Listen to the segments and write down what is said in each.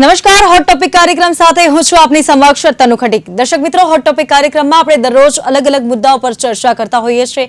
નમસ્કાર, hot topic કાર્યક્રમ સાથે હું છું આપની સમક્ષ તનુ ખટીક। દર્શક મિત્રો, હોટ ટોપિક કાર્યક્રમમાં આપણે દરરોજ અલગ અલગ મુદ્દાઓ પર ચર્ચા કરતા હોઈએ છીએ।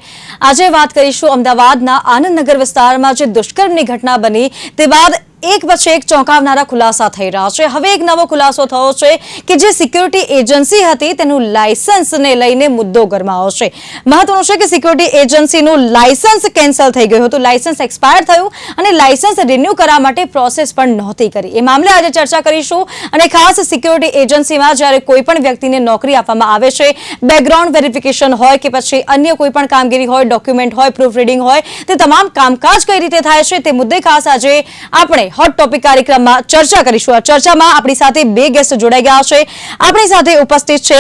આજે વાત કરીશું અમદાવાદના આનંદનગર વિસ્તારમાં જે દુષ્કર્મની ઘટના બની તે બાદ એક પછી એક ચોંકાવનારા ખુલાસા થઈ રહ્યા છે। હવે એક નવો ખુલાસો થયો છે કે જે સિક્યુરિટી એજન્સી હતી તેનું લાયસન્સને લઈને મુદ્દો ગરમાયો છે। મહત્વનું છે કે સિક્યુરિટી એજન્સીનું લાયસન્સ કેન્સલ થઈ ગયું હતું, લાયસન્સ એક્સપાયર થયું અને લાયસન્સ રિન્યુ કરવા માટે પ્રોસેસ પણ નહોતી કરી। એ મામલે આજે ચર્ચા કરીશું અને ખાસ સિક્યુરિટી એજન્સીમાં જ્યારે કોઈ પણ વ્યક્તિને નોકરી આપવામાં આવે છે, બેકગ્રાઉન્ડ વેરિફિકેશન હોય કે પછી અન્ય કોઈ પણ કામગીરી હોય, ડોક્યુમેન્ટ હોય, પ્રૂફ રીડિંગ હોય, તે તમામ કામકાજ કઈ રીતે થાય છે તે મુદ્દે ખાસ આજે આપણે હોટ ટોપિક કાર્યક્રમમાં ચર્ચા કરીશું। આ ચર્ચામાં આપણી સાથે બે ગેસ્ટ જોડાઈ ગયા છે। આપણી સાથે ઉપસ્થિત છે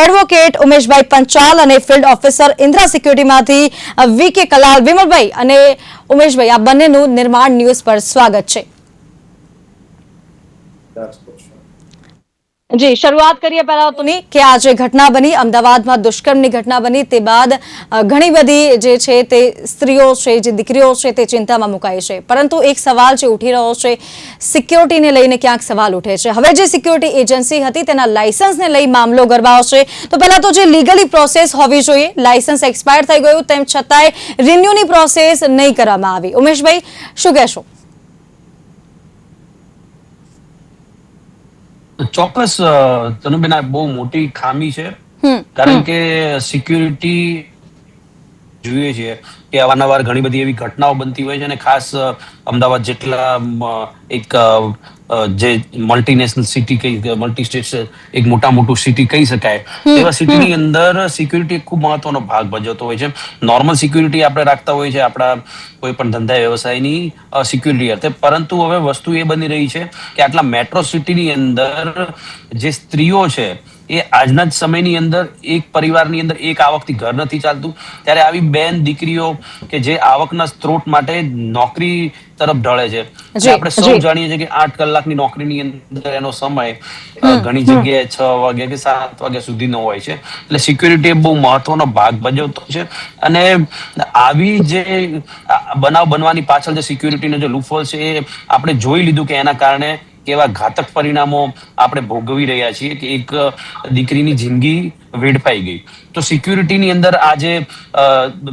એડવોકેટ ઉમેશભાઈ પંચાલ અને ફિલ્ડ ઓફિસર ઇન્દ્રા સિક્યુરિટીમાંથી વીકે કલાલ। વિમલભાઈ અને ઉમેશભાઈ, આ બંનેનું નિર્માણ ન્યૂઝ પર સ્વાગત છે। જી, શરૂઆત કરીએ પહેલા તો કે આ જે ઘટના બની અમદાવાદમાં દુષ્કર્મની ઘટના બની તે બાદ ઘણી બધી જે છે તે સ્ત્રીઓ છે, જે દીકરીઓ છે તે ચિંતામાં મુકાઈ છે, પરંતુ એક સવાલ જે ઉઠી રહ્યો છે સિક્યોરિટીને લઈને ક્યાંક સવાલ ઉઠે છે। હવે જે સિક્યોરિટી એજન્સી હતી તેના લાયસન્સને લઈ મામલો ગરમાયો છે। તો પહેલા તો જે લીગલી પ્રોસેસ હોવી જોઈએ, લાયસન્સ એક્સપાયર થઈ ગયું તેમ છતાંય રિન્યુની પ્રોસેસ નહીં કરવામાં આવી। ઉમેશભાઈ, શું કહેશો? ચોક્કસ તનુબેન, આ બહુ મોટી ખામી છે, કારણ કે સિક્યુરિટી જોઈએ છે કે અવારનવાર ઘણી બધી એવી ઘટનાઓ બનતી હોય છે અને ખાસ અમદાવાદ જેટલા એક જે મલ્ટીનેશનલ સિટી કઈ મલ્ટી સ્ટેટ એક મોટું સિટી કહી શકાય એવા સિટીની અંદર સિક્યુરિટી ખૂબ મહત્વનો ભાગ ભજવતો હોય છે। નોર્મલ સિક્યુરિટી આપણે રાખતા હોય છે આપણા કોઈ પણ ધંધા વ્યવસાયની સિક્યુરિટી અર્થે, પરંતુ હવે વસ્તુ એ બની રહી છે કે આટલા મેટ્રો સિટીની અંદર જે સ્ત્રીઓ છે એ આજના જ સમયની અંદર એક પરિવારની અંદર એક આવકથી ઘર નથી ચાલતું, ત્યારે આવી બેન દીકરીઓ કે જે આવકના સ્ત્રોત માટે નોકરી તરફ ઢળે છે। આપણે સૌ જાણીએ છીએ કે 8 કલાકની નોકરીની અંદર એનો સમય ઘણી જગ્યાએ 6 વાગ્યા કે 7 વાગ્યા સુધીનો હોય છે, એટલે સિક્યુરિટી બહુ મહત્વનો ભાગ ભજવતો છે। અને આવી જે બનાવ બનવાની પાછળ જે સિક્યુરિટીનો જે લૂપહોલ છે એ આપણે જોઈ લીધું કે એના કારણે કેવા ઘાતક પરિણામો આપણે ભોગવી રહ્યા છીએ કે એક દીકરીની જિંદગી વેડફાઈ ગઈ। તો સિક્યુરિટીની અંદર આજે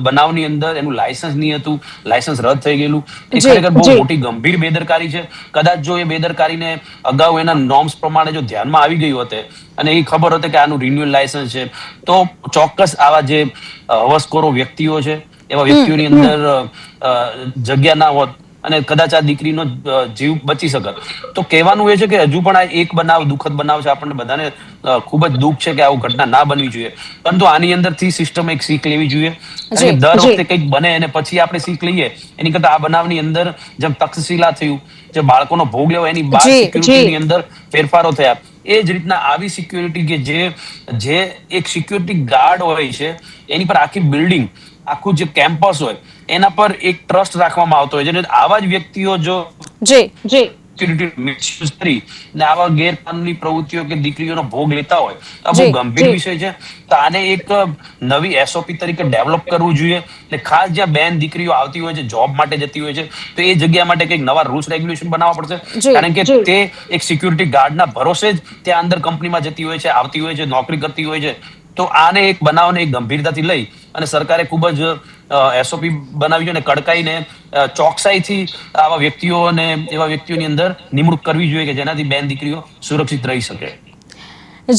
બનાવની અંદર એનું લાયસન્સ નહીં હતું, લાયસન્સ રદ થઈ ગયેલું, એ ખરેખર બહુ મોટી ગંભીર બેદરકારી છે। કદાચ જો એ બેદરકારીને અગાઉ એના નોર્મ્સ પ્રમાણે જો ધ્યાનમાં આવી ગયું હોત અને એ ખબર હોત કે આનું રિન્યુઅલ લાયસન્સ છે, તો ચોક્કસ આવા જે હવસખોરો વ્યક્તિઓ છે એવા વ્યક્તિઓની અંદર જગ્યા ના હોત અને કદાચ આ દીકરીનો જીવ બચી શકત। તો કહેવાનું એ છે કે હજુ પણ આ એક બનાવ દુઃખદ બનાવ છે, આપણને બધાને ખૂબ જ દુઃખ છે કે આવું ઘટના ના બનવી જોઈએ, પરંતુ આની અંદરથી સિસ્ટમ એક શીખ લેવી જોઈએ। દર વખતે કંઈક બને અને પછી આપણે શીખ લઈએ એની કરતા આ બનાવની અંદર જેમ તક્ષશિલા થયું, જે બાળકોનો ભોગ લેવો એની બાદ સિક્યુરિટીની અંદર ફેરફારો થયા, એ જ રીતના આવી સિક્યુરિટી કે જે એક સિક્યુરિટી ગાર્ડ હોય છે એની પર આખી બિલ્ડિંગ, આખું જે કેમ્પસ હોય એના પર એક ટ્રસ્ટ રાખવામાં આવતો હોય છે। આવા જ વ્યક્તિઓ જો મિસયુઝ કરી ને આવા ગેરકાનૂની પ્રવૃત્તિઓ કે દીકરીઓનો ભોગ લેતા હોય આ બહુ ગંભીર વિષય છે। તો આને એક નવી એસઓપી તરીકે ડેવલપ કરવું જોઈએ ને ખાસ જ્યાં બેન દીકરીઓ આવતી હોય છે, જોબ માટે જતી હોય છે, તો એ જગ્યા માટે કંઈક નવા રૂલ્સ રેગ્યુલેશન બનાવવા પડશે, કારણ કે તે એક સિક્યુરિટી ગાર્ડના ભરોસે જ ત્યાં અંદર કંપનીમાં જતી હોય છે, આવતી હોય છે, નોકરી કરતી હોય છે। તો આને એક બનાવને એક ગંભીરતાથી લઈ અને સરકારે ખૂબ જ એસઓપી બનાવી જોઈએ અને કડકાઈને ચોકસાઈથી આવા વ્યક્તિઓને એવા વ્યક્તિઓની અંદર નિમણૂક કરવી જોઈએ કે જેનાથી બેન દીકરીઓ સુરક્ષિત રહી શકે।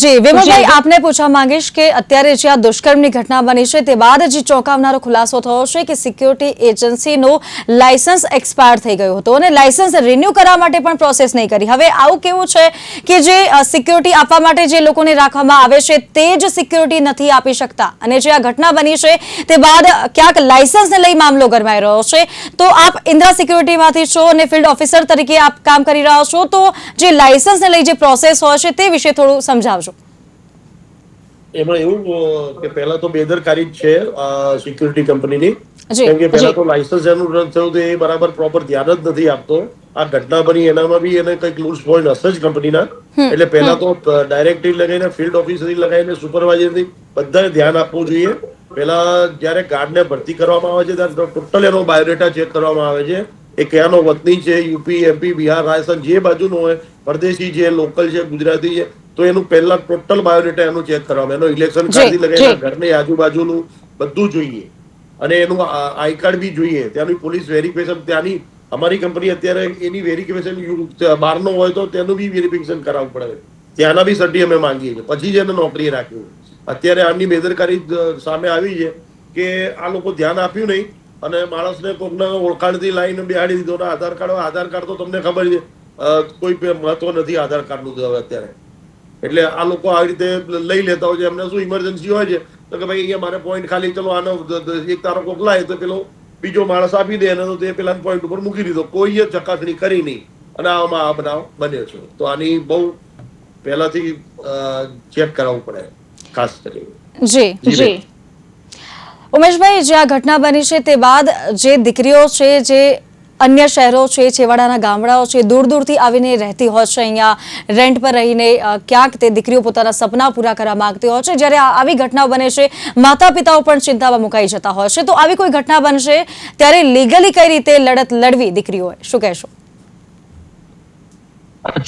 જી વિમલભાઈ, આપને પૂછવા માંગીશ કે અત્યારે જે આ દુષ્કર્મની ઘટના બની છે તે બાદ જે ચોંકાવનારો ખુલાસો થયો છે કે સિક્યુરિટી એજન્સીનું લાયસન્સ એક્સપાયર થઈ ગયું હતું અને લાયસન્સ રિન્યુ કરવા માટે પણ પ્રોસેસ નહીં કરી। હવે આવું કેવું છે કે જે સિક્યુરિટી આપવા માટે જે લોકોને રાખવામાં આવે છે તે જ સિક્યુરિટી નથી આપી શકતા અને જે આ ઘટના બની છે તે બાદ ક્યાંક લાયસન્સને લઈ મામલો ગરમાઈ રહ્યો છે। તો આપ ઇન્દ્રા સિક્યુરિટીમાંથી છો અને ફિલ્ડ ઓફિસર તરીકે આપ કામ કરી રહ્યા છો, તો જે લાયસન્સને લઈ જે પ્રોસેસ હોય છે તે વિશે થોડું સમજાવજો। એમાં એવું કે પહેલા તો બેદરકારી જ છે સિક્યુરિટી કંપનીની, કેમ કે પહેલા તો લાયસન્સ એનું રદ થયું તો એ બરાબર પ્રોપર ધ્યાન જ નથી આપતો। આ ઘટના બની એનામાં બી એને કંઈક લૂઝ પોઈન્ટ હશે જ કંપનીના, એટલે પહેલા તો ડાયરેક્ટરી લગાવીને ફિલ્ડ ઓફિસરથી લગાવીને સુપરવાઇઝરથી બધાને ધ્યાન આપવું જોઈએ। પહેલા જયારે ગાર્ડને ભરતી કરવામાં આવે છે ત્યારે ટોટલ એનો બાયોડેટા ચેક કરવામાં આવે છે એ ક્યાંનો વતની છે, યુપી, એમપી, બિહાર, રાજસ્થાન જે બાજુનો હોય, પરદેશી છે, લોકલ છે, ગુજરાતી છે, તો એનું પહેલા ટોટલ બાયોડેટા એનું ચેક કરવામાં, એનો ઇલેક્શન કાર્ડથી લગાવીને ઘરની આજુબાજુનું બધું જોઈએ, અને એનું આઈ કાર્ડ બી જોઈએ, ત્યાંની પોલીસ વેરિફિકેશન, ત્યાંની અમારી કંપની અત્યારે એની વેરિફિકેશન બહારનો હોય તો તેનું બી વેરિફિકેશન કરાવવું પડે, ત્યાંના બી સર્ટી અમે માંગીએ છીએ, પછી જ એને નોકરી રાખ્યું. અત્યારે આમની બેદરકારી સામે આવી છે કે આ લોકો ધ્યાન આપ્યું નહીં અને માણસને કોઈકના ઓળખાણથી લાઈને બેહાડી દીધો. આધાર કાર્ડ તો તમને ખબર છે કોઈ મહત્વ નથી આધાર કાર્ડનું હવે અત્યારે. એટલે આ લોકો આવી રીતે લઈ લેતા હોય છે. એમને શું ઇમરજન્સી હોય છે તો કે ભાઈ અહીંયા મારે પોઈન્ટ ખાલી, ચલો આનો એક તારો કોક લાય તો પેલો બીજો માણસ આપી દે, અને તે પેલા પોઈન્ટ ઉપર મૂકી દીધો, કોઈએ ચકાસણી કરી નહીં, અને આમાં આ બનાવ બન્યો છે. તો આની બહુ પહેલાથી ચેક કરાવવું પડે ખાસ કરીને. જી ઉમેશભાઈ, જે આ ઘટના બની છે તે બાદ જે દીકરીઓ છે, જે અન્ય શહેરો છે, છેવાડાના ગામડાઓ છે, દૂર દૂરથી આવીને રહેતી હોય છે, અહીંયા રેન્ટ પર રહીને ક્યાંક તે દીકરીઓ પોતાના સપના પૂરા કરવા માંગતી હોય છે, જ્યારે આવી ઘટનાઓ બને છે માતા પિતાઓ પણ ચિંતામાં મુકાઈ જતા હોય છે. તો આવી કોઈ ઘટના બનશે ત્યારે લીગલી કઈ રીતે લડત લડવી દીકરીઓએ, શું કહેશો?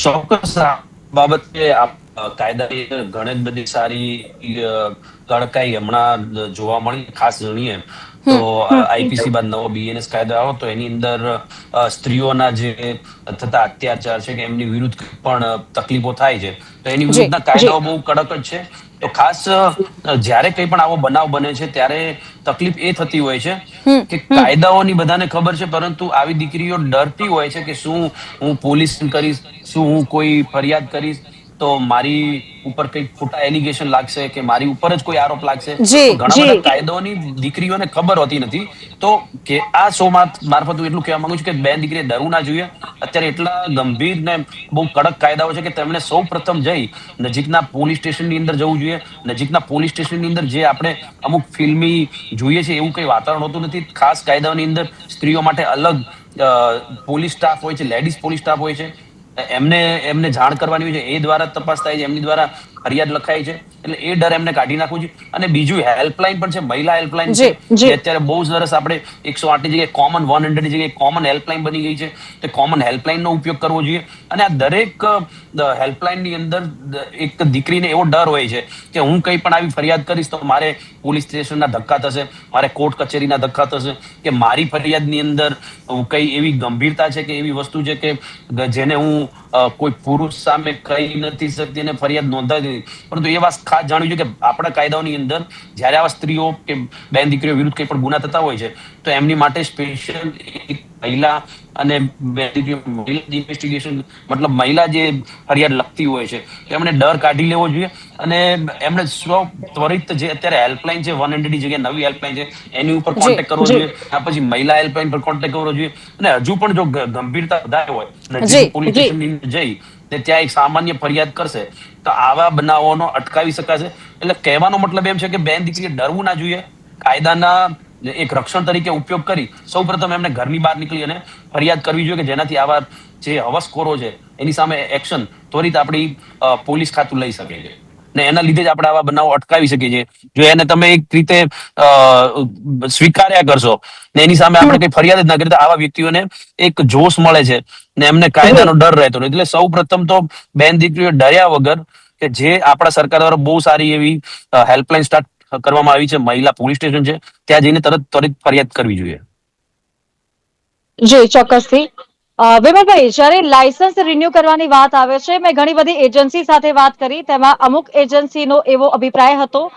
ચોક્કસ બાબતે કાયદાની ઘણી બધી સારી કડકાઈ હમણાં જોવા મળી. ખાસ ગણીએ તો આઈપીસી બાદ નવો બીએનએસ કાયદો આવ્યો તો એની અંદર સ્ત્રીઓના જે થતા અત્યાચાર છે કે એમની વિરુદ્ધ પણ તકલીફો થાય છે તો એની વિરુદ્ધના કાયદાઓ બહુ કડક જ છે. તો ખાસ જ્યારે કંઈ પણ આવો બનાવ બને છે ત્યારે તકલીફ એ થતી હોય છે કે કાયદાઓની બધાને ખબર છે, પરંતુ આવી દીકરીઓ ડરતી હોય છે કે શું હું પોલીસ કરીશ, શું હું કોઈ ફરિયાદ કરીશ તો મારી ઉપર કઈ ખોટા એલિગેશન લાગશે કે મારી ઉપર જ કોઈ આરોપ લાગશે. ઘણા બધા કાયદાઓની દીકરીઓને ખબર હોતી નથી. તો કે આ શો મારફત હું એટલું કહેવા માંગુ છું કે બેન દીકરીએ ડરવું ના જોઈએ. અત્યારે એટલા ગંભીર ને બહુ કડક કાયદાઓ છે કે તેમણે સૌ પ્રથમ જઈ નજીકના પોલીસ સ્ટેશનની અંદર જવું જોઈએ. નજીકના પોલીસ સ્ટેશનની અંદર જે આપણે અમુક ફિલ્મી જોઈએ છે એવું કઈ વાતાવરણ હોતું નથી. ખાસ કાયદાઓની અંદર સ્ત્રીઓ માટે અલગ પોલીસ સ્ટાફ હોય છે, લેડીઝ પોલીસ સ્ટાફ હોય છે, એમને જાણ કરવાની હોય છે, એ દ્વારા તપાસ થાય છે, એમની દ્વારા ફરિયાદ લખાય છે. એટલે એ ડર એમને કાઢી નાખવું છે. અને બીજું હેલ્પલાઇન પણ છે, મહિલા હેલ્પલાઇન છે, જે અત્યારે બહુ સરસ આપણે 108 ની જગ્યાએ કોમન 100 ની જગ્યાએ કોમન હેલ્પલાઇન બની ગઈ છે. તો કોમન હેલ્પલાઇનનો ઉપયોગ કરવો જોઈએ. અને આ દરેક હેલ્પલાઇનની અંદર એક દીકરીને એવો ડર હોય છે કે હું કંઈ પણ આવી ફરિયાદ કરીશ તો મારે પોલીસ સ્ટેશનના ધક્કા થશે, મારે કોર્ટ કચેરીના ધક્કા થશે, કે મારી ફરિયાદની અંદર કઈ એવી ગંભીરતા છે કે એવી વસ્તુ છે કે જેને હું કોઈ પુરુષ સામે કહી નથી શકતી અને ફરિયાદ નોંધાતી નથી. પરંતુ એ વાત ખાસ જાણવી જોઈએ કે આપણા કાયદાઓની અંદર જ્યારે આવા સ્ત્રીઓ કે બેન દીકરીઓ વિરુદ્ધ કંઈ પણ ગુના થતા હોય છે તો એમની માટે સ્પેશિયલ મહિલા અને ઇન્વેસ્ટિગેશન, મતલબ મહિલા જે ફરિયાદ લખતી હોય છે એમણે ડર કાઢી લેવો જોઈએ. અને એમણે ત્વરિત જે અત્યારે હેલ્પલાઇન છે 100 ની જગ્યાએ નવી હેલ્પલાઇન છે એની ઉપર કોન્ટેક્ટ કરવો જોઈએ. આ પછી મહિલા હેલ્પલાઇન પર કોન્ટેક્ટ કરવો જોઈએ. અને હજુ પણ જો ગંભીરતા વધારે હોય નજીક પોલીસ સ્ટેશન જઈ ને ત્યાં એક સામાન્ય ફરિયાદ કરશે તો આવા બનાવોનો અટકાવી શકાશે. એટલે કહેવાનો મતલબ એમ છે કે બેન દીકરીએ ડરવું ના જોઈએ. કાયદાના એક રક્ષણ તરીકે ઉપયોગ કરી સૌપ્રથમ એમને ઘરની બહાર નીકળી અને ફરિયાદ કરવી જોઈએ કે જેનાથી આવા જે હવસખોરો છે એની સામે એક્શન ત્વરિત આપણી પોલીસ ખાતું લઈ શકે છે. ને એના લીધે જ આપણે આવા બનાવો અટકાવી શકીએ છીએ. જો એને તમે એક રીતે સ્વીકાર્યા કરશો ને એની સામે આપણે કઈ ફરિયાદ જ ના કરીએ તો આવા વ્યક્તિઓને એક જોશ મળે છે ને એમને કાયદાનો ડર રહેતો નથી. એટલે સૌ પ્રથમ તો બેન દીકરીઓ ડર્યા વગર, કે જે આપણા સરકાર દ્વારા બહુ સારી એવી હેલ્પલાઇન સ્ટાર્ટ કરવામાં આવી છે, મહિલા પોલીસ સ્ટેશન છે, ત્યાં જઈને ત્વરિત ફરિયાદ કરવી જોઈએ. જી ચોક્કસથી. વિમલભાઈ, જ્યારે લાયસન્સ રિન્યુ કરવાની વાત આવે છે, મેં ઘણી બધી એજન્સી સાથે વાત કરી, તેમાં અમુક એજન્સીનો એવો અભિપ્રાય હતો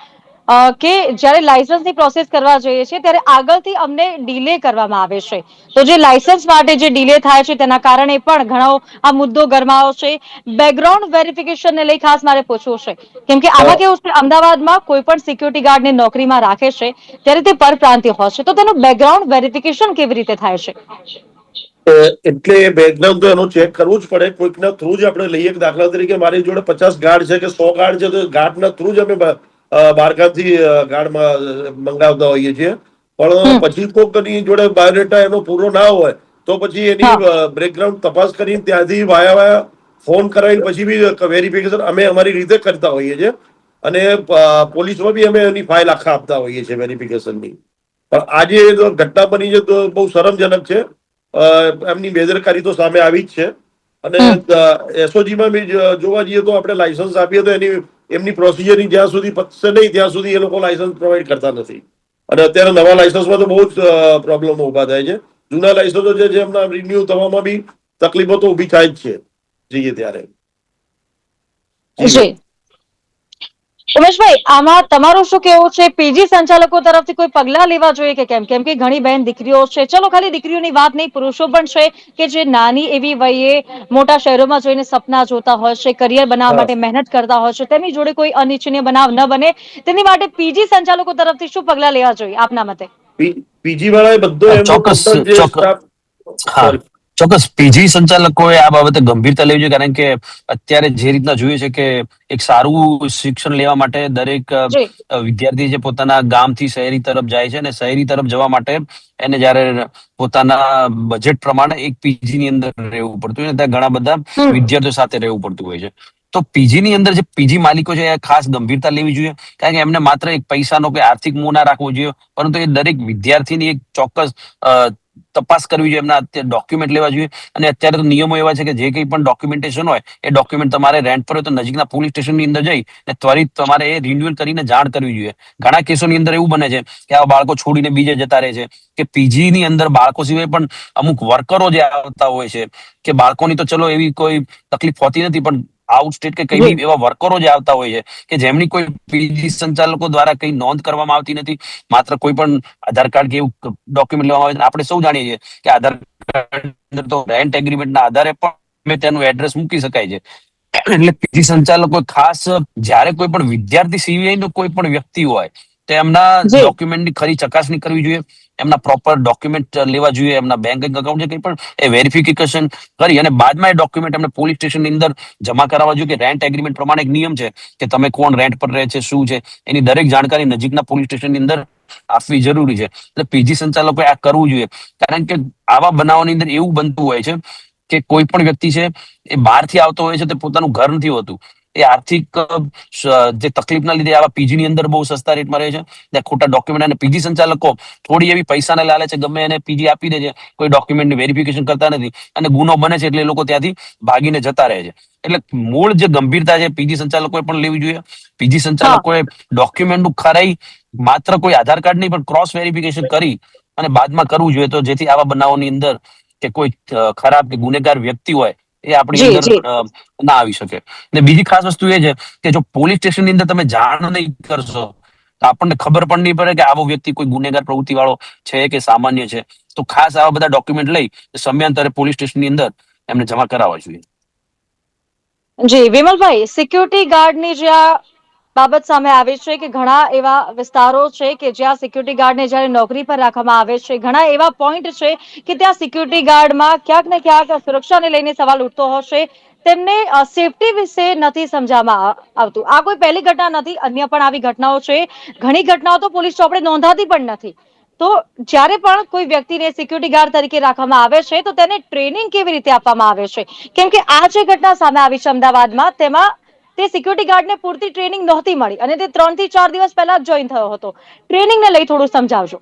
કે જ્યારે લાયસન્સની પ્રોસેસ કરવા જઈએ છીએ ત્યારે આગળથી અમને ડીલે કરવામાં આવે છે. તો જે લાયસન્સ માટે જે ડીલે થાય છે તેના કારણે પણ ઘણો આ મુદ્દો ગરમાયો છે. બેકગ્રાઉન્ડ વેરિફિકેશનને લઈ ખાસ મારે પૂછવું છે, કેમ કે આમાં કેવું છે, અમદાવાદમાં કોઈ પણ સિક્યુરિટી ગાર્ડને નોકરીમાં રાખે છે ત્યારે તે પરપ્રાંતીય હોય છે, તો તેનું બેકગ્રાઉન્ડ વેરિફિકેશન કેવી રીતે થાય છે? એટલે બેકગ્રાઉન્ડ તો એનું ચેક કરવું જ પડે. કોઈકના થ્રુ જ આપણે લઈએ. દાખલા તરીકે મારી જોડે 50 ગાર્ડ છે કે 100 ગાર્ડ છે તો ગાર્ડના થ્રુ જ અમે બહારગામથી ગાર્ડમાં મંગાવતા હોઈએ છીએ. પણ પછી કોઈકની જોડે બાયોડેટા એનો પૂરો ના હોય તો પછી એની બેકગ્રાઉન્ડ તપાસ કરીને ત્યાંથી વાયા ફોન કરાવીને પછી બી વેરિફિકેશન અમે અમારી રીતે કરતા હોઈએ છીએ. અને પોલીસમાં બી અમે એની ફાઇલ આપતા હોઈએ છીએ વેરિફિકેશનની. પણ આજે ઘટના બની છે તો બહુ શરમજનક છે. એમની બેદરકારી તો સામે આવી જ છે. અને એસઓજીમાં બી જોવા જઈએ તો આપણે લાયસન્સ આપીએ તો એમની પ્રોસિજરની જ્યાં સુધી પતશે નહીં ત્યાં સુધી એ લોકો લાયસન્સ પ્રોવાઈડ કરતા નથી. અને અત્યારે નવા લાયસન્સમાં તો બહુ જ પ્રોબ્લેમો ઉભા થાય છે. જૂના લાયસન્સો છે એમના રિન્યુ થવામાં બી તકલીફો તો ઉભી થાય જ છે જઈએ ત્યારે. જી ઉમેશભાઈ, આમાં તમારું શું કેવું છે? પીજી સંચાલકો તરફથી કોઈ પગલા લેવા જોઈએ કે કેમ? કેમ કે ઘણી બહેન દીકરીઓ છે, ચલો ખાલી દીકરીઓની વાત નહીં, પુરુષો પણ છે કે જે નાની એવી વયે મોટા શહેરોમાં જઈને સપના જોતા હોય છે, કરિયર બનાવવા હા, માટે મહેનત કરતા હોય છે, તેમની જોડે કોઈ અનિચ્છનીય બનાવ ન બને તેની માટે પીજી સંચાલકો તરફથી શું પગલા લેવા જોઈએ આપના મતે? પીજી વાળાએ બધો એમનો ચોક્કસ ટોટલ જે ચોક્કસ સ્ટાફ, હા, સોરી, ચોક્કસ પીજી સંચાલકોએ આ બાબતે ગંભીરતા લેવી જોઈએ, કારણ કે અત્યારે જે રીતના જોઈએ છે કે એક સારું શિક્ષણ લેવા માટે દરેક જી વિદ્યાર્થી જે પોતાના ગામથી શહેરી તરફ જાય છે, અને શહેરી તરફ જવા માટે એને જયારે પોતાના બજેટ પ્રમાણે એક પીજી ની અંદર રહેવું પડતું હોય ને, ત્યાં ઘણા બધા વિદ્યાર્થીઓ સાથે રહેવું પડતું હોય છે. તો પીજી ની અંદર જે પીજી માલિકો છે એ ખાસ ગંભીરતા લેવી જોઈએ, કારણ કે એમને માત્ર એક પૈસાનો કે આર્થિક મોહ ના રાખવો જોઈએ, પરંતુ એ દરેક વિદ્યાર્થીની એક ચોક્કસ તપાસ કરવી જોઈએ, એમના ડોક્યુમેન્ટ લેવા જોઈએ. અને અત્યારે તો નિયમો એવા છે કે જે કંઈ પણ ડોક્યુમેન્ટેશન હોય એ ડોક્યુમેન્ટ તમારે રેન્ટ પર હોય તો નજીકના પોલીસ સ્ટેશનની અંદર જઈ અને ત્વરિત તમારે એ રિન્યુઅલ કરીને જાણ કરવી જોઈએ. ઘણા કેસોની અંદર એવું બને છે કે આવા બાળકો છોડીને બીજે જતા રહે છે, કે પીજી ની અંદર બાળકો સિવાય પણ અમુક વર્કરો જે આવતા હોય છે, કે બાળકોની તો ચલો એવી કોઈ તકલીફ હોતી નથી, પણ આઉટ સ્ટેટ કે કઈ બી એવા વર્કરો જે આવતા હોય છે કે જેમની કોઈ પીજી સંચાલકો દ્વારા કઈ નોંધ કરવામાં આવતી નથી, માત્ર કોઈ પણ આધાર કાર્ડ કે એવું ડોક્યુમેન્ટ લેવામાં આવે છે. આપણે સૌ જાણીએ છીએ કે આધાર કાર્ડ અંદર તો રેન્ટ એગ્રીમેન્ટના આધારે પણ તેનું એડ્રેસ મૂકી શકાય છે. એટલે પીજી સંચાલકો ખાસ જ્યારે કોઈ પણ વિદ્યાર્થી સિવાયનો કોઈ પણ વ્યક્તિ હોય તો એમના જી ડોક્યુમેન્ટની ખરી ચકાસણી કરવી જોઈએ, એમના પ્રોપર ડોક્યુમેન્ટ લેવા જોઈએ, એમના બેંક અકાઉન્ટ છે કંઈ પણ એ વેરિફિકેશન કરી અને બાદમાં એ ડોક્યુમેન્ટ એમને પોલીસ સ્ટેશનની અંદર જમા કરાવવા જોઈએ. કે રેન્ટ એગ્રીમેન્ટ પ્રમાણે એક નિયમ છે કે તમે કોણ રેન્ટ પર રહે છે, શું છે, એની દરેક જાણકારી નજીકના પોલીસ સ્ટેશનની અંદર આપવી જરૂરી છે. એટલે પીજી સંચાલકોએ આ કરવું જોઈએ, કારણ કે આવા બનાવોની અંદર એવું બનતું હોય છે કે કોઈ પણ વ્યક્તિ છે એ બહારથી આવતો હોય છે, તે પોતાનું ઘર નથી હોતું, એ આર્થિક જે તકલીફના લીધે આવા પીજી ની અંદર બહુ સસ્તા રેટમાં રહે છે, ત્યાં ખોટા ડોક્યુમેન્ટ, અને પીજી સંચાલકો થોડી એવી પૈસાને લાલચે ગમે એને પીજી આપી દે છે, કોઈ ડોક્યુમેન્ટની વેરિફિકેશન કરતા નથી, અને ગુનો બને છે એટલે એ લોકો ત્યાંથી ભાગીને જતા રહે છે. એટલે મૂળ જે ગંભીરતા છે પીજી સંચાલકોએ પણ લેવી જોઈએ. પીજી સંચાલકોએ ડોક્યુમેન્ટનું ખરાઈ માત્ર કોઈ આધાર કાર્ડ નહીં પણ ક્રોસ વેરિફિકેશન કરી અને બાદમાં કરવું જોઈએ, તો જેથી આવા બનાવોની અંદર કે કોઈ ખરાબ કે ગુનેગાર વ્યક્તિ હોય એ આપણી જી અંદર જી ના આવી શકે. અને બીજી ખાસ વસ્તુ એ છે કે જો પોલીસ સ્ટેશનની અંદર તમે જાણ નહીં કરશો તો આપણને ખબર પણ નહીં પડે કે આવો વ્યક્તિ કોઈ ગુનેગાર પ્રવૃત્તિ વાળો છે કે સામાન્ય છે. તો ખાસ આવા બધા ડોક્યુમેન્ટ લઈ સમયાંતરે પોલીસ સ્ટેશનની અંદર એમને જમા કરાવવા જોઈએ. જી વિમલભાઈ, સિક્યુરિટી ગાર્ડની જે આ બાબત સામે આવે છે કે ઘણા એવા વિસ્તારો છે કે જ્યાં સિક્યુરિટી ગાર્ડને જ્યારે નોકરી પર રાખવામાં આવે છે, ઘણા એવા પોઈન્ટ છે કે ત્યાં સિક્યુરિટી ગાર્ડમાં ક્યાંક ને ક્યાંક સુરક્ષાને લઈને સવાલ ઉઠતો હશે, તેમને સેફટી વિશે નથી સમજાવવામાં આવતું. આ કોઈ પહેલી ઘટના નથી, અન્ય પણ આવી ઘટનાઓ છે. ઘણી ઘટનાઓ તો પોલીસ ચોપડે નોંધાતી પણ નથી. તો જ્યારે પણ કોઈ વ્યક્તિને સિક્યુરિટી ગાર્ડ તરીકે રાખવામાં આવે છે તો તેને ટ્રેનિંગ કેવી રીતે આપવામાં આવે છે? કેમ કે આ જે ઘટના સામે આવી છે અમદાવાદમાં, તેમાં તે સિક્યુરિટી ગાર્ડને પૂરતી ટ્રેનિંગ નહોતી મળી અને તે 3 થી 4 દિવસ પહેલા જ જોઈન થયો હતો. ટ્રેનિંગને લઈ થોડું સમજાવજો.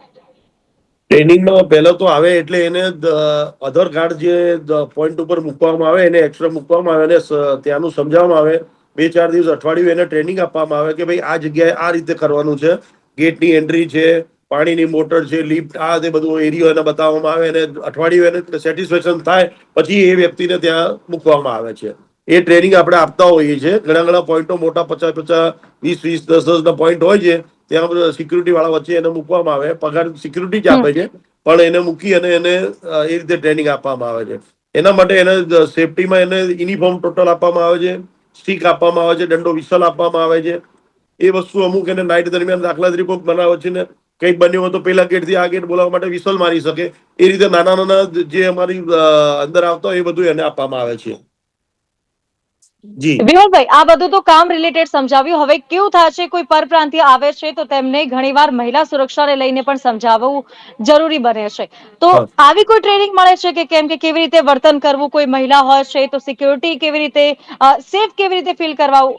ટ્રેનિંગમાં પહેલા તો આવે એટલે એને આધાર કાર્ડ જે પોઈન્ટ ઉપર મૂકવામાં આવે એને એક્સ્ટ્રા મૂકવામાં આવે અને ત્યાંનું સમજાવવામાં આવે. 2-4 દિવસ, અઠવાડિયું એને ટ્રેનિંગ આપવામાં આવે કે ભાઈ આ જગ્યાએ આ રીતે કરવાનું છે, ગેટની એન્ટ્રી છે, પાણીની મોટર છે, લિફ્ટ, આ તે બધું એરિયો એને બતાવવામાં આવે અને અઠવાડિયું એને સેટિસ્ફેક્શન થાય પછી એ વ્યક્તિને ત્યાં મૂકવામાં આવે છે. એ ટ્રેનિંગ આપણે આપતા હોઈએ છીએ. ઘણા ઘણા પોઈન્ટો મોટા 50-50, 20-20, 10-10 ના પોઈન્ટ હોય છે, ત્યાં સિક્યુરિટી વાળા વચ્ચે એને મૂકવામાં આવે. પગાર સિક્યુરિટી જ આપે છે, પણ એને મૂકી અને એને એ રીતે ટ્રેનિંગ આપવામાં આવે છે. એના માટે એને સેફટીમાં એને યુનિફોર્મ ટોટલ આપવામાં આવે છે, સ્ટીક આપવામાં આવે છે, દંડો વિસલ આપવામાં આવે છે. એ વસ્તુ અમુક એને નાઇટ દરમિયાન દાખલા તરીકે કોઈક બનાવે છે ને કંઈક બન્યું હોય તો પેલા ગેટ થી આ ગેટ બોલાવવા માટે વિસલ મારી શકે, એ રીતે નાના નાના જે અમારી અંદર આવતા હોય એ બધું એને આપવામાં આવે છે. જી વિમલભાઈ, આ બધું તો કામ રિલેટેડ સમજાવ્યું. હવે કેવું થાય છે, કોઈ પરપ્રાંતીય આવે છે તો તેમને ઘણીવાર મહિલા સુરક્ષાને લઈને પણ સમજાવવું જરૂરી બને છે. તો હા. આવી કોઈ ટ્રેનિંગ મળે છે કે કેમ કે કેવી રીતે વર્તન કરવું, કોઈ મહિલા હોય છે તો સિક્યુરિટી કેવી રીતે સેફ કેવી રીતે ફીલ કરવાવું,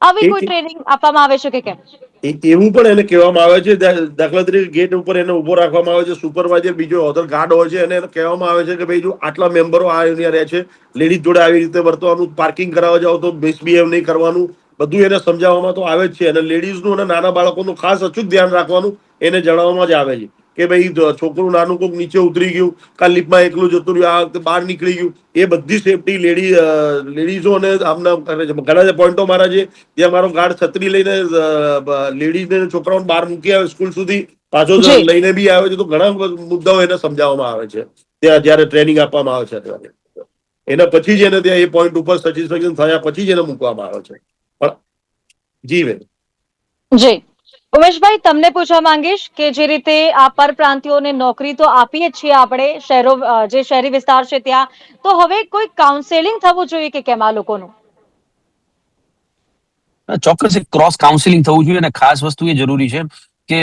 આવી કોઈ એ ટ્રેનિંગ આપવામાં આવે છે કે કેમ? એવું પણ એને કહેવામાં આવે છે, દાખલા તરીકે ગેટ ઉપર એને ઉભો રાખવામાં આવે છે, સુપરવાઇઝર બીજો અધર ગાર્ડ હોય છે, અને એને કહેવામાં આવે છે કે ભાઈ જો આટલા મેમ્બરો આ એરિયા રહે છે, લેડીઝ જોડે આવી રીતે વર્તવાનું, પાર્કિંગ કરાવવા જાવ તો મિસબિહેવ નહીં કરવાનું, બધું એને સમજાવવામાં તો આવે જ છે. અને લેડીઝનું અને નાના બાળકોનું ખાસ અચૂક ધ્યાન રાખવાનું એને જણાવવામાં જ આવે છે કે ભાઈ છોકરું નાનું કોઈક નીચે ઉતરી ગયું, કા લિફ્ટમાં એકલું જતું રહ્યું, આ વખતે બહાર નીકળી ગયું, એ બધી સેફટી લેડીઝો અને આમના કરે છે. ઘણા પોઈન્ટો મારા છે ત્યાં મારો ગાર્ડ છત્રી લઈને લેડીઝ ને છોકરાઓને બહાર મૂકી આવે સ્કૂલ સુધી, પાછો લઈને બી આવે છે. તો ઘણા મુદ્દાઓ એને સમજાવવામાં આવે છે ત્યાં જયારે ટ્રેનિંગ આપવામાં આવે છે ત્યારે. એના પછી જ એને ત્યાં એ પોઈન્ટ ઉપર સેટિસ્ફેક્શન થયા પછી જ એને મૂકવામાં આવે છે. પણ જી બેન. જી ઉમેશભાઈ, તમને પૂછવા માંગીશ કે જે રીતે આ પરપ્રાંતિયોને નોકરી તો આપીએ જ છીએ આપણે શહેરો, જે શહેરી વિસ્તાર છે ત્યાં, તો હવે કોઈ કાઉન્સેલિંગ થવું જોઈએ કે કેમ આ લોકોનું? ચોક્કસ એક ક્રોસ કાઉન્સિલિંગ થવું જોઈએ, અને ખાસ વસ્તુ એ જરૂરી છે કે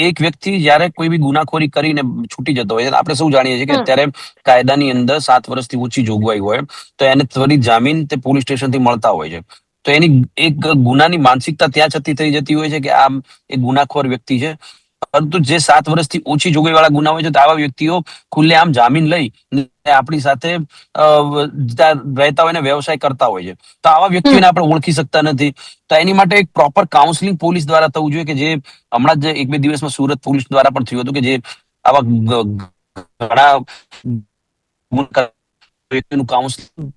એક વ્યક્તિ જયારે કોઈ બી ગુનાખોરી કરીને છૂટી જતો હોય છે, આપણે સૌ જાણીએ છીએ કે અત્યારે કાયદાની અંદર 7 વર્ષથી ઓછી જોગવાઈ હોય તો એને ત્વરિત જામીન તે પોલીસ સ્ટેશનથી મળતા હોય છે. તો એની એક ગુનાની માનસિકતા ત્યાં છતી થઈ જતી હોય છે કે આ એક ગુનાખોર વ્યક્તિ છે. પરંતુ જે 7 વર્ષથી ઓછી જોગવાઈ વાળા ગુના હોય છે, તો આવા વ્યક્તિઓ ખુલ્લેઆમ જામીન લઈ આપણી સાથે રહેતા હોય ને વ્યવસાય કરતા હોય છે. તો આવા વ્યક્તિઓને આપણે ઓળખી શકતા નથી. તો એની માટે એક પ્રોપર કાઉન્સેલિંગ પોલીસ દ્વારા થવું જોઈએ, કે જે હમણાં જ 1-2 દિવસમાં સુરત પોલીસ દ્વારા પણ થયું હતું કે જે આવા ઘણા વ્યક્તિનું કાઉન્સેલિંગ.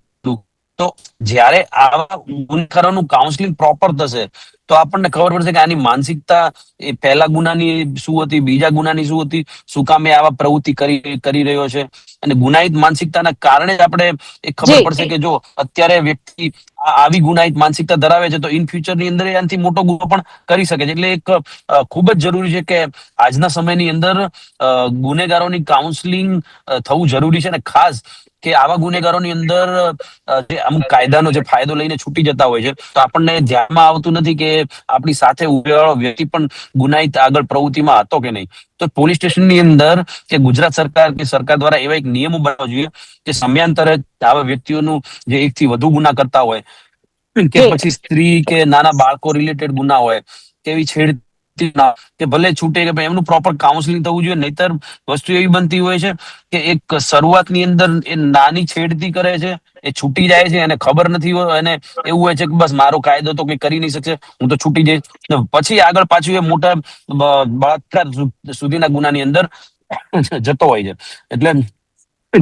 તો જ્યારે આવા ગુનેગારોનું કાઉન્સેલિંગ પ્રોપર થશે તો આપણને ખબર પડશે કે આની માનસિકતા એ પહેલા ગુનાની શું હતી, બીજા ગુનાની શું હતી, શું કામ એ આવા પ્રવૃત્તિ કરી રહ્યો છે. અને ગુનાહિત માનસિકતાના કારણે જ આપણે એ ખબર પડશે કે જો અત્યારે વ્યક્તિ આવી ગુનાહિત માનસિકતા ધરાવે છે તો ઇન ફ્યુચર ની અંદર એનાથી મોટો ગુનો પણ કરી શકે છે. એટલે એક ખૂબ જ જરૂરી છે કે આજના સમયની અંદર ગુનેગારોની કાઉન્સેલિંગ થવું જરૂરી છે. અને ખાસ કે આવા ગુનેગારોની અંદર જે અમુક કાયદાનો જે ફાયદો લઈને છૂટી જતા હોય છે, તો આપણને ધ્યાનમાં આવતું નથી કે આપણી સાથે ઉભેવાળો વ્યક્તિ પણ ગુનાહિત આગળ પ્રવૃત્તિમાં હતો કે નહીં. તો પોલીસ સ્ટેશનની અંદર કે ગુજરાત સરકાર કે સરકાર દ્વારા એવા એક નિયમો બનાવવા જોઈએ કે સમયાંતરે આવા વ્યક્તિઓનું જે 1 થી વધુ ગુના કરતા હોય, કે પછી સ્ત્રી કે નાના બાળકો રિલેટેડ ગુના હોય, કેવી છેડ કે ભલે છૂટે કે ભાઈ એમનું પ્રોપર કાઉન્સેલિંગ થવું જોઈએ. નહીતર વસ્તુ એવી બનતી હોય છે કે એક શરૂઆતની અંદર એ નાની છેડતી કરે છે, એ છૂટી જાય છે, એને ખબર નથી હોય, અને એવું હોય છે કે બસ મારો કાયદો તો કઈ કરી નહીં શકશે, હું તો છૂટી જઈશ. પછી આગળ પાછું એ મોટા બળાત્કાર સુધીના ગુનાની અંદર જતો હોય છે. એટલે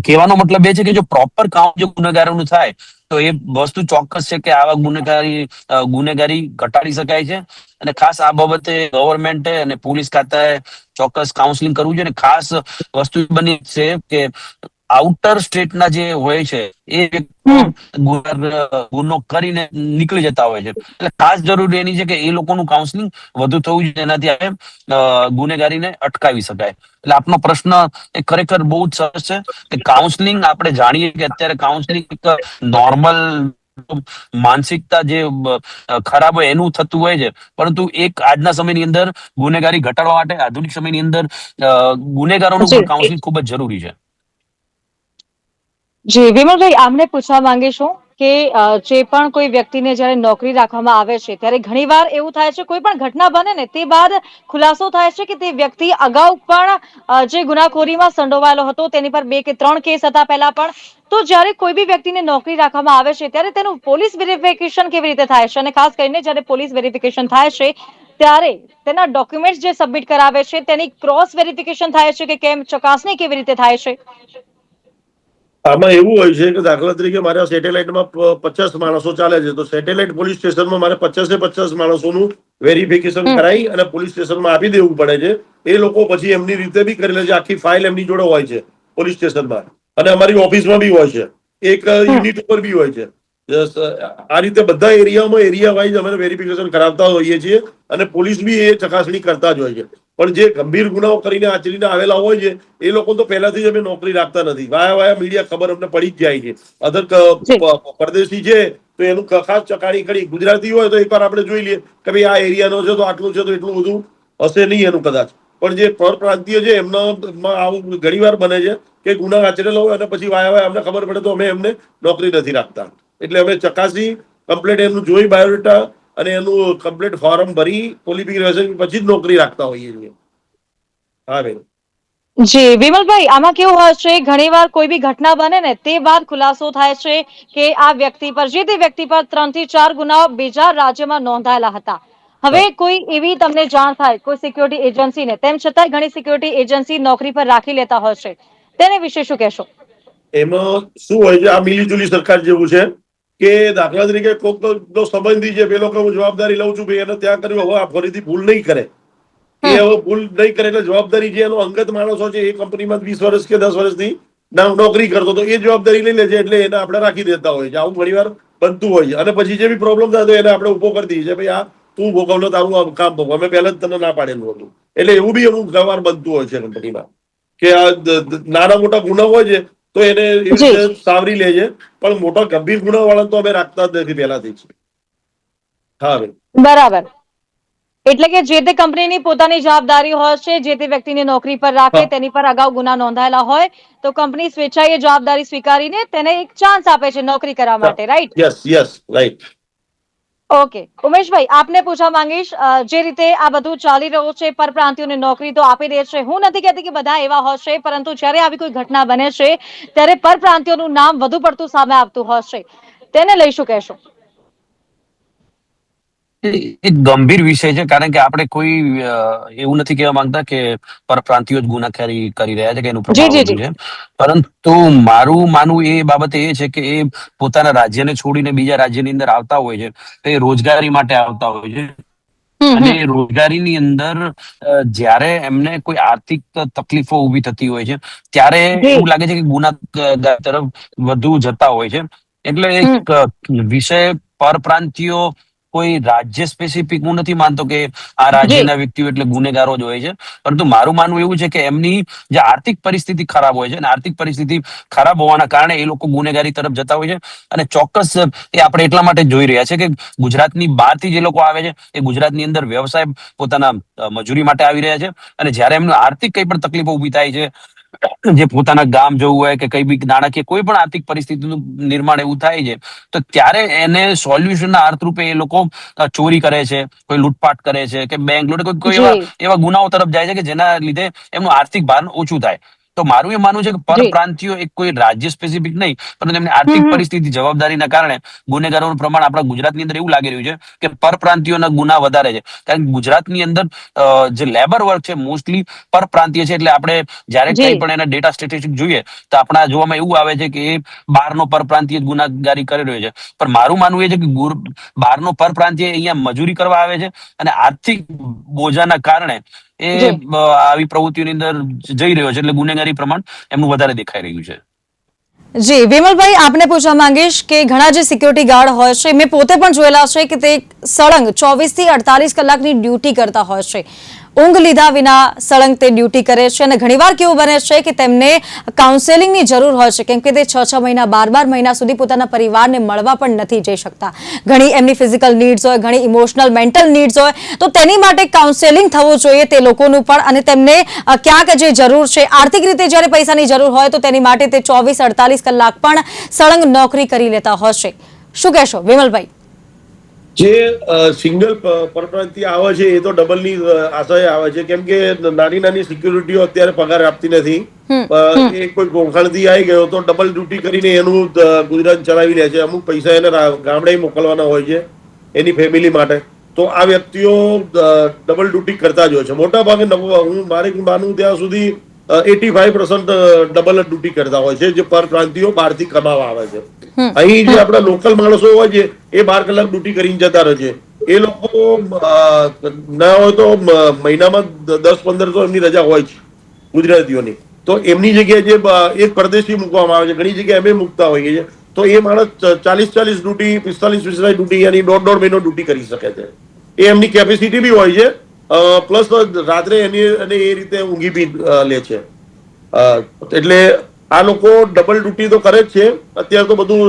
કહેવાનો મતલબ એ છે કે જો પ્રોપર કાઉન્ટ જો ગુનેગારોનું થાય તો એ વસ્તુ ચોક્કસ છે કે આવા ગુનેગારી ઘટાડી શકાય છે. અને ખાસ આ બાબતે ગવર્મેન્ટે અને પોલીસ ખાતાએ ચોક્કસ કાઉન્સેલિંગ કરવું જોઈએ. અને ખાસ વસ્તુ બની છે કે આઉટર સ્ટેટના જે હોય છે એ ગુનો કરીને નીકળી જતા હોય છે. એટલે ખાસ જરૂરી એની છે કે એ લોકોનું કાઉન્સેલિંગ વધુ થવું જોઈએ, જેનાથી આપણે ગુનેગારીને અટકાવી શકાય. એટલે આપનો પ્રશ્ન એ ખરેખર બહુ જ સરસ છે કે કાઉન્સેલિંગ, આપણે જાણીએ કે અત્યારે કાઉન્સેલિંગ એક નોર્મલ માનસિકતા જે ખરાબ હોય એનું થતું હોય છે, પરંતુ એક આજના સમયની અંદર ગુનેગારી ઘટાડવા માટે આધુનિક સમયની અંદર ગુનેગારોનું પણ કાઉન્સેલિંગ ખૂબ જ જરૂરી છે. જી વિમલભાઈ, આમને પૂછવા માંગીશું કે જે પણ કોઈ વ્યક્તિને જ્યારે નોકરી રાખવામાં આવે છે ત્યારે ઘણીવાર એવું થાય છે, કોઈ પણ ઘટના બને ને તે બાદ ખુલાસો થાય છે કે તે વ્યક્તિ અગાઉ પણ જે ગુનાખોરીમાં સંડોવાયેલો હતો, તેની પર 2 કે 3 કેસ હતા પહેલા પણ. તો જ્યારે કોઈ બી વ્યક્તિને નોકરી રાખવામાં આવે છે ત્યારે તેનું પોલીસ વેરિફિકેશન કેવી રીતે થાય છે? અને ખાસ કરીને જ્યારે પોલીસ વેરિફિકેશન થાય છે ત્યારે તેના ડોક્યુમેન્ટ્સ જે સબમિટ કરાવે છે તેની ક્રોસ વેરિફિકેશન થાય છે કે કેમ, ચકાસણી કેવી રીતે થાય છે? આમાં એવું હોય છે કે દાખલા તરીકે મારા સેટેલાઇટમાં 50 માણસો ચાલે છે, તો સેટેલાઇટ પોલીસ સ્ટેશનમાં મારે 50 માણસોનું વેરિફિકેશન કરાવી અને પોલીસ સ્ટેશનમાં આપી દેવું પડે છે. એ લોકો પછી એમની રીતે બી કરી લે છે. આખી ફાઇલ એમની જોડે હોય છે પોલીસ સ્ટેશનમાં, અને અમારી ઓફિસમાં બી હોય છે, એક યુનિટ ઉપર બી હોય છે. આ રીતે બધા એરિયામાં એરિયા વાઇઝ અમે વેરિફિકેશન કરાવતા હોઈએ છીએ, અને પોલીસ બી એ ચકાસણી કરતા જ હોય છે. પણ જે ગંભીર ગુનાઓ કરીને આચરીને આવેલા હોય છે એ લોકો તો પહેલાથી જ અમે નોકરી રાખતા નથી. વાયા મીડિયા ખબર અમને પડી જ જાય છે. અધર પરદેશી છે તો એનું ખાસ ચકાણી કરી, ગુજરાતી હોય તો એકવાર આપણે જોઈ લઈએ કે ભાઈ આ એરિયાનો છે તો આટલું છે, તો એટલું બધું હશે નહીં એનું કદાચ. પણ જે પરપ્રાંતીય છે એમના આવું ઘણી વાર બને છે કે ગુના આચરેલો હોય અને પછી વાયા અમને ખબર પડે તો અમે એમને નોકરી નથી રાખતા. એટલે અમે ચકાસી કમ્પ્લેટ એમનું જોઈ બાયોડેટા, અને એનું કમ્પ્લીટ ફોર્મ ભરી ક્વોલિફિકેશન પછી જ નોકરી રાખતા હોઈએ છીએ. હા બેન. જી વિમલભાઈ, આમાં કેવું હોય છે, ઘણીવાર કોઈ બી ઘટના બને ને તે બાદ ખુલાસો થાય છે કે આ વ્યક્તિ પર, જે તે વ્યક્તિ પર 3 થી 4 ગુનાઓ બીજા રાજ્યમાં નોંધાયેલા હતા. હવે કોઈ એવી તમને જાણ થાય કોઈ સિક્યોરિટી એજન્સીને, તેમ છતાં ઘણી સિક્યોરિટી એજન્સી નોકરી પર રાખી લેતા હોય છે, તેને વિશે શું કહેશો? એમાં શું હોય છે, આ મિલીજુલી સરકાર જેવું છે કે દાખલા તરીકે કોઈક સંબંધી છે, પેલો કે હું જવાબદારી લઉં છું, ભાઈ એને ત્યાં કર્યું, હવે આ ફરીથી ભૂલ નહીં કરે. એ હવે ભૂલ નહીં કરે એટલે જવાબદારી જે એનો અંગત માણસો છે એ કંપનીમાં 20 વર્ષ કે 10 વર્ષથી નોકરી કરતો તો એ જવાબદારી લઈ લે છે, એટલે એને આપણે રાખી દેતા હોય છે. આવું ઘણીવાર બનતું હોય છે. અને પછી જે બી પ્રોબ્લેમ થાય તો એને આપણે ઉભો કરી દઈએ છીએ, ભાઈ આ તું ભોગવલો, તારું કામ ભોગવ, અમે પહેલા જ તને ના પાડેલું હતું. એટલે એવું બી અમુક વાર બનતું હોય છે કંપનીમાં કે આ નાના મોટા ગુના હોય છે તો એને એવી રીતે સાવરી લે છે, પણ મોટા ગંભીર ગુના વાળા તો અમે રાખતા જ નથી પહેલાથી જ. હા ભાઈ, બરાબર. એટલે કે જે તે કંપનીની પોતાની જવાબદારી હોય છે, જે તે વ્યક્તિને નોકરી પર રાખે, તેની પર અગાઉ ગુના નોંધાયેલા હોય તો કંપની સ્વેચ્છાએ જવાબદારી સ્વીકારીને તેને એક ચાન્સ આપે છે નોકરી કરવા માટે, right? Yes yes, right. Okay Umeshbhai, આપને પૂછવા માંગીશ, જે રીતે આ બધું ચાલી રહ્યું છે, પરપ્રાંતિયોને નોકરી તો આપી દે છે, હું નથી કહેતી કે બધા એવા હશે, પરંતુ જ્યારે આવી કોઈ ઘટના બને છે ત્યારે પરપ્રાંતિયોનું નામ વધુ પડતું સામે આવતું હશે, તેને લઈ શું કહેશો? એક ગંભીર વિષય છે, કારણ કે આપણે કોઈ એવું નથી કહેવા માંગતા કે પરપ્રાંતિયો જ ગુનાખોરી કરી રહ્યા છે કે એનું પ્રમાણ વધુ છે, પરંતુ મારું માનવું એ બાબતે એ છે કે એ પોતાના રાજ્યને છોડીને બીજા રાજ્યની અંદર આવતા હોય છે તો એ રોજગારી માટે આવતા હોય છે. અને રોજગારીની અંદર જ્યારે એમને કોઈ આર્થિક તકલીફો ઉભી થતી હોય છે ત્યારે એવું લાગે છે કે ગુના તરફ વધુ જતા હોય છે. એટલે એક વિષય પરપ્રાંતિયો કોઈ રાજ્ય સ્પેસિફિક હું નથી માનતો કે આ રાજ્યના વ્યક્તિઓ એટલે ગુનેગારો જ હોય છે, પરંતુ મારું માનવું એવું છે કે એમની જે આર્થિક પરિસ્થિતિ ખરાબ હોય છે અને આર્થિક પરિસ્થિતિ ખરાબ હોવાના કારણે એ લોકો ગુનેગારી તરફ જતા હોય છે. અને ચોક્કસ એ આપણે એટલા માટે જોઈ રહ્યા છે કે ગુજરાતની બહારથી જે લોકો આવે છે એ ગુજરાતની અંદર વ્યવસાય પોતાના મજૂરી માટે આવી રહ્યા છે, અને જ્યારે એમને આર્થિક કઈ પણ તકલીફો ઉભી થાય છે, જે પોતાના ગામ જવું હોય કે કઈ બી નાણાકીય કોઈ પણ આર્થિક પરિસ્થિતિનું નિર્માણ એવું થાય છે તો ત્યારે એને સોલ્યુશનના અર્થરૂપે એ લોકો ચોરી કરે છે, કોઈ લૂંટફાટ કરે છે કે બેંક લૂંટ, કોઈ એવા ગુનાઓ તરફ જાય છે કે જેના લીધે એમનું આર્થિક ભાર ઓછું થાય. તો મારું એ માનવું છે કે પરપ્રાંતિયો એક કોઈ રાજ્ય સ્પેસિફિક નહીં, પરંતુ એમની આર્થિક પરિસ્થિતિ જવાબદારીના કારણે ગુનેગારોનું પ્રમાણ આપણા ગુજરાતની અંદર એવું લાગી રહ્યું છે કે પરપ્રાંતિયોના ગુના વધારે છે. કારણ કે ગુજરાતની અંદર જે લેબર વર્ક છે મોસ્ટલી પરપ્રાંતીય છે. એટલે આપણે જયારે કઈ પણ એના ડેટા સ્ટેટિસ્ટિક જોઈએ તો આપણા જોવામાં એવું આવે છે કે એ બહારનો પરપ્રાંતીય જ ગુનાગારી કરી રહ્યો છે. પણ મારું માનવું એ છે કે બહારનો પરપ્રાંતીય અહીંયા મજૂરી કરવા આવે છે અને આર્થિક બોજાના કારણે એ આવી પ્રવૃત્તિઓની અંદર જઈ રહ્યો છે, એટલે ગુનેગારી પ્રમાણ એમનું વધારે દેખાઈ રહ્યું છે. જી વિમલભાઈ, આપને પૂછવા માંગીશ કે ઘણા જે સિક્યોરિટી ગાર્ડ હોય છે, મેં પોતે પણ જોયેલા છે કે તે સળંગ 24 થી 48 કલાકની ડ્યુટી કરતા હોય છે, ઊંઘ લીધા વિના સળંગ તે ડ્યુટી કરે છે. અને ઘણીવાર કેવું બને છે કે તેમને કાઉન્સેલિંગની જરૂર હોય છે, કેમ કે તે 6 મહિના 12 મહિના સુધી પોતાના પરિવારને મળવા પણ નથી જઈ શકતા. ઘણી એમની ફિઝિકલ નીડ્સ હોય, ઘણી ઇમોશનલ મેન્ટલ નીડ્સ હોય, તો તેની માટે કાઉન્સેલિંગ થવું જોઈએ તે લોકોનું પણ. અને તેમને ક્યાંક જે જરૂર છે આર્થિક રીતે, જ્યારે પૈસાની જરૂર હોય તો તેની માટે તે 24-48 કલાક પણ સળંગ નોકરી કરી લેતા હોય છે. શું કહેશો વિમલભાઈ? જે સિંગલ પરપ્રાંતીય આવે છે એ તો ડબલની આશાએ આવે છે, કેમ કે નાની નાની સિક્યુરિટીઓ અત્યારે પગાર આપતી નથી. એ કોઈ ગોખણથી આવી ગયો તો ડબલ ડ્યુટી કરીને એનું ગુજરાન ચલાવી લે છે. અમુક પૈસા એને ગામડે મોકલવાના હોય છે એની ફેમિલી માટે. તો આ વ્યક્તિઓ ડબલ ડ્યુટી કરતા જ હોય છે મોટા ભાગે. હું મારે માનું ત્યાં સુધી 85% ડબલ ડ્યુટી કરતા હોય છે જે પરપ્રાંતિયો બહારથી કમાવા આવે છે. અહીં જે આપણા લોકલ માણસો હોય છે એ 12 કલાક ડ્યુટી કરીને જતા રહે છે. એ લોકો ના હોય તો મહિનામાં 10-15 તો એમની રજા હોય છે ગુજરાતીઓની. તો એમની જગ્યાએ જે એક પરદેશી મૂકવામાં આવે છે, ઘણી જગ્યાએ અમે મૂકતા હોઈએ છીએ, તો એ માણસ 40 ડ્યુટી, 45 ડ્યુટી, યાની 1.5 મહિનો ડ્યુટી કરી શકે છે. એ એમની કેપેસિટી બી હોય છે, પ્લસ રાત્રે એની અને એ રીતે ઊંઘી બી લે છે. એટલે આ લોકો ડબલ ડ્યુટી તો કરે જ છે. અત્યારે તો બધું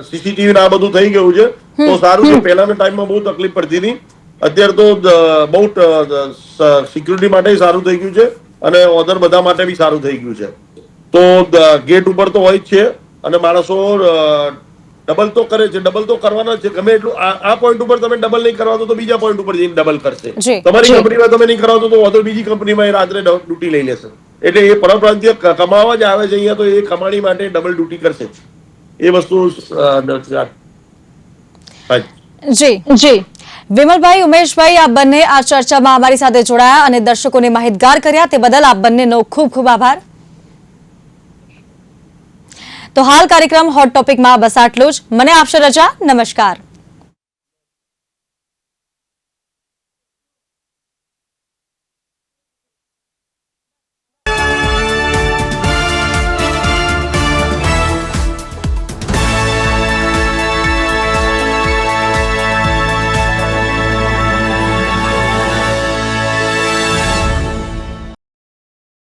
સીસીટીવી ને આ બધું થઈ ગયું છે તો સારું છે. પહેલાના ટાઈમમાં બહુ તકલીફ પડતી હતી, અત્યારે તો બહુ સિક્યુરિટી માટે સારું થઈ ગયું છે અને ઓધર બધા માટે બી સારું થઈ ગયું છે. તો ગેટ ઉપર તો હોય જ છે અને માણસો ડબલ તો કરે છે, ડબલ તો કરવાના છે. ગમે એટલું આ પોઈન્ટ ઉપર તમે ડબલ નહીં કરવા દો તો બીજા પોઈન્ટ ઉપર જઈને ડબલ કરશે. જી, તમારી જી. કંપનીમાં તમે નહીં કરાવો તો વધુ બીજી કંપનીમાં એ રાત્રે ડ્યુટી લઈ લેશે. એટલે એ પરપ્રાંતીય કમાવા જ આવે છે અહીંયા, તો એ કમાણી માટે ડબલ ડ્યુટી કરશે. એ વસ્તુ જી જી વિમલભાઈ, ઉમેશભાઈ, આપ બંને આ ચર્ચામાં અમારી સાથે જોડાયા અને દર્શકોને માહિતગાર કર્યા તે બદલ આપ બંનેનો ખૂબ ખૂબ આભાર. તો હાલ કાર્યક્રમ હોટ ટોપિકમાં બસ આટલું જ. મને આપશો રજા. નમસ્કાર.